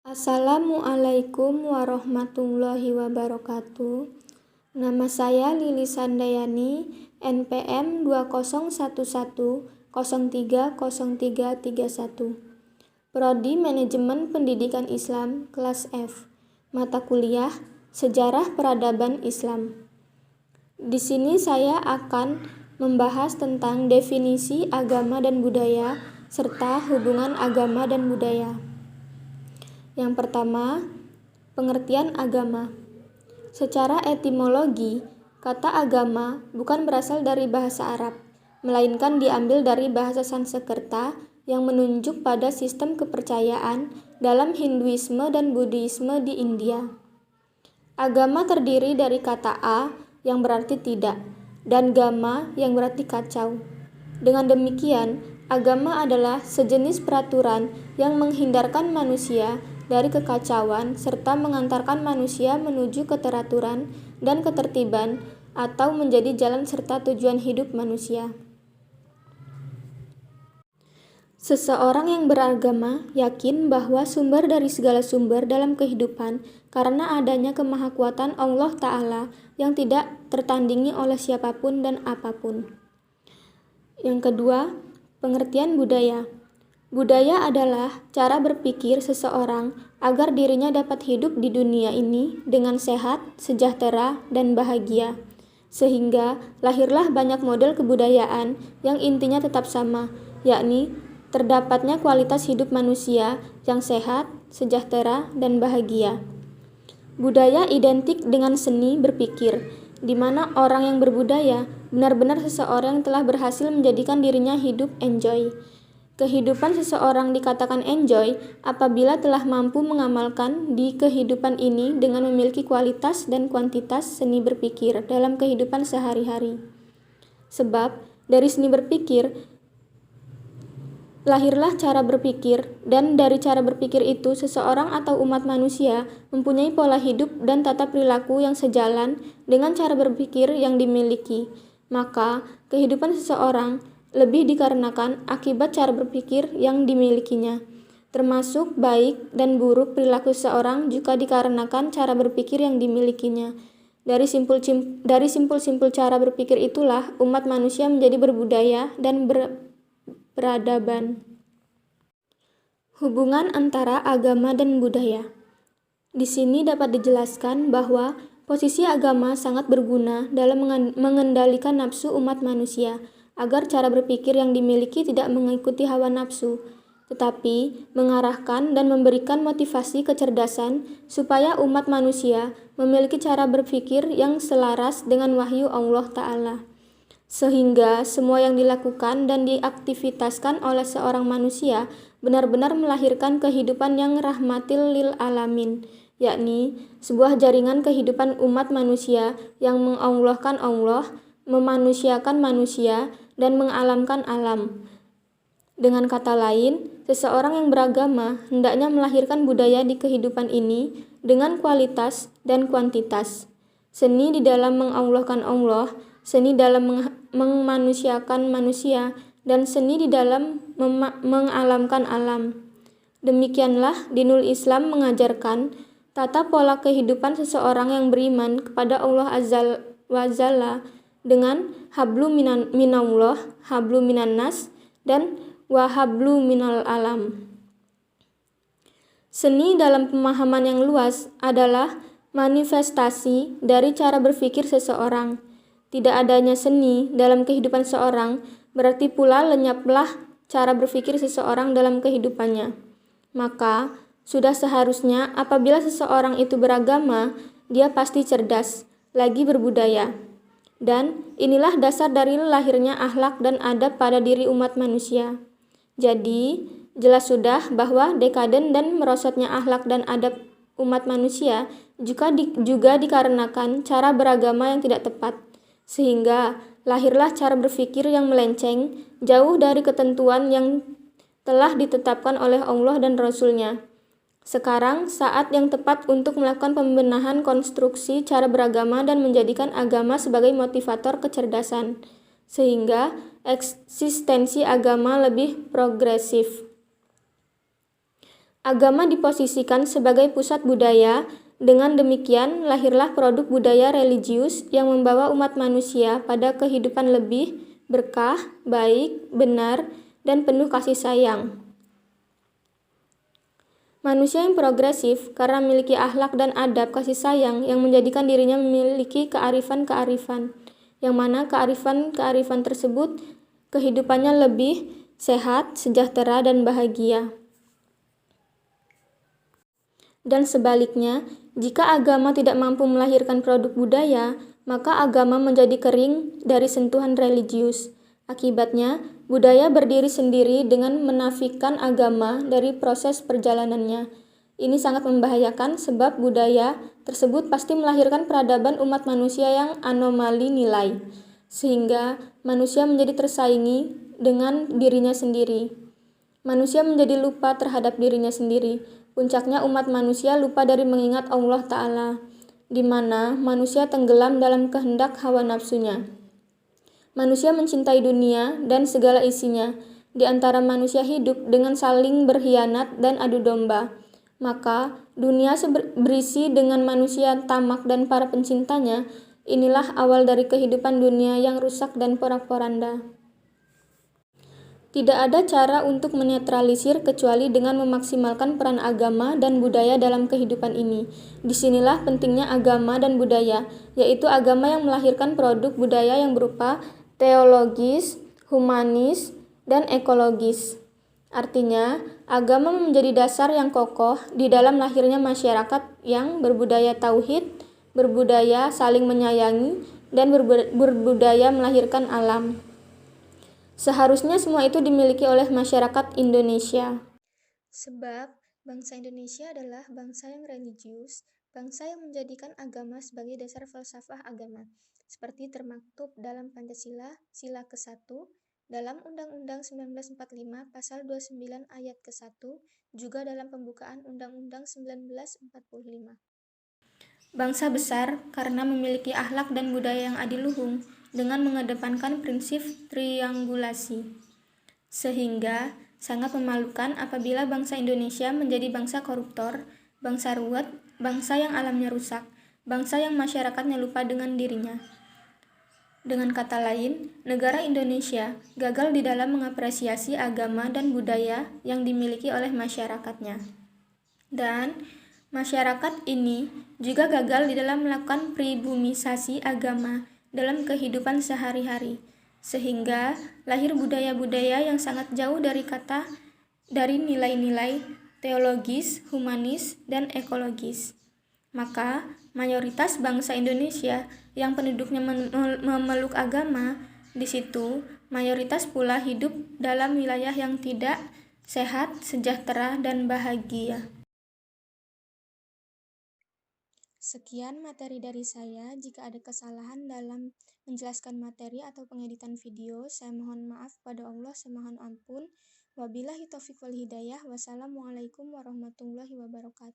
Assalamualaikum warahmatullahi wabarakatuh. Nama saya Lili Sandayani, NPM 2011030331. Prodi Manajemen Pendidikan Islam kelas F. Mata kuliah Sejarah Peradaban Islam. Di sini saya akan membahas tentang definisi agama dan budaya serta hubungan agama dan budaya. Yang pertama, pengertian agama. Secara etimologi, kata agama bukan berasal dari bahasa Arab, melainkan diambil dari bahasa Sanskerta yang menunjuk pada sistem kepercayaan dalam Hinduisme dan Buddhisme di India. Agama terdiri dari kata a yang berarti tidak dan gama yang berarti kacau. Dengan demikian, agama adalah sejenis peraturan yang menghindarkan manusia dari kekacauan serta mengantarkan manusia menuju keteraturan dan ketertiban atau menjadi jalan serta tujuan hidup manusia. Seseorang yang beragama yakin bahwa sumber dari segala sumber dalam kehidupan karena adanya kemahakuatan Allah Ta'ala yang tidak tertandingi oleh siapapun dan apapun. Yang kedua, pengertian budaya. Budaya adalah cara berpikir seseorang agar dirinya dapat hidup di dunia ini dengan sehat, sejahtera, dan bahagia. Sehingga lahirlah banyak model kebudayaan yang intinya tetap sama, yakni terdapatnya kualitas hidup manusia yang sehat, sejahtera, dan bahagia. Budaya identik dengan seni berpikir, di mana orang yang berbudaya benar-benar seseorang yang telah berhasil menjadikan dirinya hidup enjoy. Kehidupan seseorang dikatakan enjoy apabila telah mampu mengamalkan di kehidupan ini dengan memiliki kualitas dan kuantitas seni berpikir dalam kehidupan sehari-hari. Sebab dari seni berpikir lahirlah cara berpikir, dan dari cara berpikir itu seseorang atau umat manusia mempunyai pola hidup dan tata perilaku yang sejalan dengan cara berpikir yang dimiliki. Maka kehidupan seseorang lebih dikarenakan akibat cara berpikir yang dimilikinya, termasuk baik dan buruk perilaku seseorang juga dikarenakan cara berpikir yang dimilikinya. Dari simpul-simpul cara berpikir itulah umat manusia menjadi berbudaya dan berperadaban. Hubungan antara agama dan budaya. Di sini dapat dijelaskan bahwa posisi agama sangat berguna dalam mengendalikan nafsu umat manusia, agar cara berpikir yang dimiliki tidak mengikuti hawa nafsu, tetapi mengarahkan dan memberikan motivasi kecerdasan supaya umat manusia memiliki cara berpikir yang selaras dengan wahyu Allah Ta'ala. Sehingga semua yang dilakukan dan diaktivitaskan oleh seorang manusia benar-benar melahirkan kehidupan yang rahmatil lil alamin, yakni sebuah jaringan kehidupan umat manusia yang mengallahkan Allah, memanusiakan manusia, dan mengalamkan alam. Dengan kata lain, seseorang yang beragama hendaknya melahirkan budaya di kehidupan ini dengan kualitas dan kuantitas. Seni di dalam mengallahkan Allah, seni dalam memanusiakan manusia, dan seni di dalam mengalamkan alam. Demikianlah dinul Islam mengajarkan tata pola kehidupan seseorang yang beriman kepada Allah Azza wa Jalla dengan hablu minallah, hablu minannas, dan wahablu minal alam. Seni dalam pemahaman yang luas adalah manifestasi dari cara berpikir seseorang. Tidak adanya seni dalam kehidupan seorang berarti pula lenyaplah cara berpikir seseorang dalam kehidupannya. Maka sudah seharusnya apabila seseorang itu beragama, dia pasti cerdas, lagi berbudaya. Dan inilah dasar dari lahirnya akhlak dan adab pada diri umat manusia. Jadi, jelas sudah bahwa dekaden dan merosotnya akhlak dan adab umat manusia juga dikarenakan cara beragama yang tidak tepat. Sehingga lahirlah cara berpikir yang melenceng, jauh dari ketentuan yang telah ditetapkan oleh Allah dan Rasul-Nya. Sekarang saat yang tepat untuk melakukan pembenahan konstruksi cara beragama dan menjadikan agama sebagai motivator kecerdasan, sehingga eksistensi agama lebih progresif. Agama diposisikan sebagai pusat budaya, dengan demikian lahirlah produk budaya religius yang membawa umat manusia pada kehidupan lebih berkah, baik, benar, dan penuh kasih sayang. Manusia yang progresif karena memiliki akhlak dan adab kasih sayang yang menjadikan dirinya memiliki kearifan-kearifan, yang mana kearifan-kearifan tersebut kehidupannya lebih sehat, sejahtera, dan bahagia. Dan sebaliknya, jika agama tidak mampu melahirkan produk budaya, maka agama menjadi kering dari sentuhan religius. Akibatnya, budaya berdiri sendiri dengan menafikan agama dari proses perjalanannya. Ini sangat membahayakan sebab budaya tersebut pasti melahirkan peradaban umat manusia yang anomali nilai, sehingga manusia menjadi tersaingi dengan dirinya sendiri. Manusia menjadi lupa terhadap dirinya sendiri. Puncaknya umat manusia lupa dari mengingat Allah Ta'ala, di mana manusia tenggelam dalam kehendak hawa nafsunya. Manusia mencintai dunia dan segala isinya, di antara manusia hidup dengan saling berkhianat dan adu domba. Maka dunia berisi dengan manusia tamak dan para pencintanya, inilah awal dari kehidupan dunia yang rusak dan porak-poranda. Tidak ada cara untuk menetralisir kecuali dengan memaksimalkan peran agama dan budaya dalam kehidupan ini. Disinilah pentingnya agama dan budaya, yaitu agama yang melahirkan produk budaya yang berupa teologis, humanis, dan ekologis. Artinya, agama menjadi dasar yang kokoh di dalam lahirnya masyarakat yang berbudaya tauhid, berbudaya saling menyayangi, dan berbudaya melahirkan alam. Seharusnya semua itu dimiliki oleh masyarakat Indonesia. Sebab bangsa Indonesia adalah bangsa yang religius, bangsa yang menjadikan agama sebagai dasar falsafah agama, seperti termaktub dalam Pancasila, Sila ke-1, dalam Undang-Undang 1945 Pasal 29 Ayat ke-1, juga dalam pembukaan Undang-Undang 1945. Bangsa besar karena memiliki akhlak dan budaya yang adiluhung, dengan mengedepankan prinsip triangulasi. Sehingga sangat memalukan apabila bangsa Indonesia menjadi bangsa koruptor, bangsa ruwet, bangsa yang alamnya rusak, bangsa yang masyarakatnya lupa dengan dirinya. Dengan kata lain, negara Indonesia gagal di dalam mengapresiasi agama dan budaya yang dimiliki oleh masyarakatnya. Dan masyarakat ini juga gagal di dalam melakukan pribumisasi agama dalam kehidupan sehari-hari, sehingga lahir budaya-budaya yang sangat jauh dari nilai-nilai teologis, humanis, dan ekologis. Maka, mayoritas bangsa Indonesia yang penduduknya memeluk agama, di situ mayoritas pula hidup dalam wilayah yang tidak sehat, sejahtera, dan bahagia. Sekian materi dari saya. Jika ada kesalahan dalam menjelaskan materi atau pengeditan video, saya mohon maaf pada Allah, saya mohon ampun. Wabillahi taufiq wal hidayah. Wassalamualaikum warahmatullahi wabarakatuh.